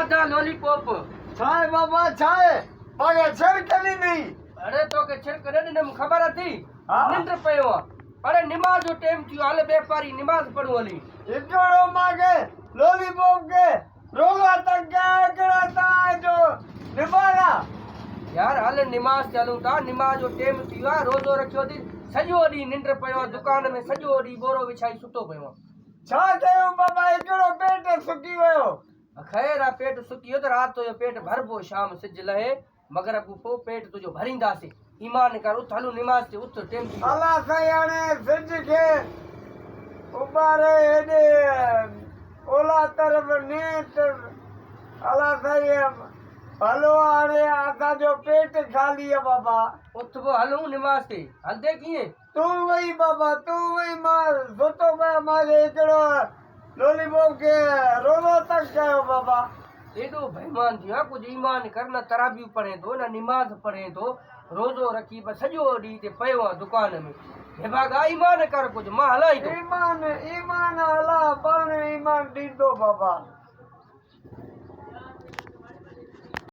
खाधा लॉलीपॉप छाए बाबा छाए मगर छड़कली नहीं। अरे तो के छिड़क ॾे न ख़बर थी हाँ? निंड पियो आहे। अरे निमाज़ जो टाइम थियो हल व्यापारी निमाज़ पढ़ो हली। इकड़ो मांगे लॉलीपॉप के रोगा तक क्या ता जो निभाना यार हल निमाज़ चलूं था निमाज़ जो टाइम थियो आहे रोज़ो रखियो थी सॼो ॾींहुं निंड पियो आहे दुकान में सॼो ॾींहुं बोरो विछाई सुतो पियो आहे। छा कयो बाबा इकड़ो पेट सुकी वियो। ख़ैर आहे पेट सुकी तो रात जो पेट भरबो शाम सिज लहे मगर पोइ पेट तुंहिंजो भरींदासीं ईमान कर उथ हलूं निमाज़ ते उथ टाइम थी वियो। अल्लाह साईं हाणे सिज खे उबारे हेॾे ओला तरफ़ नेत अल्लाह साईं हलो हाणे असांजो पेट खाली आहे बाबा। उथ पोइ हलूं निमाज़ ते हलंदे कीअं तूं वही बाबा तूं वही मां सुतो पियो मांखे हिकिड़ो लॉलीपॉप के रोनो तक कयो बाबा। एॾो बेईमान थियो आहे कुझु ईमान कर न तराबियूं पढ़े थो न निमाज़ पढ़े थो रोज़ो रखी बसि सॼो ॾींहुं हिते पियो आहे दुकान में हे भागा ईमान कर कुझु मां हलाई थो। ईमान ईमान अलाह पाण ईमान ॾींदो बाबा।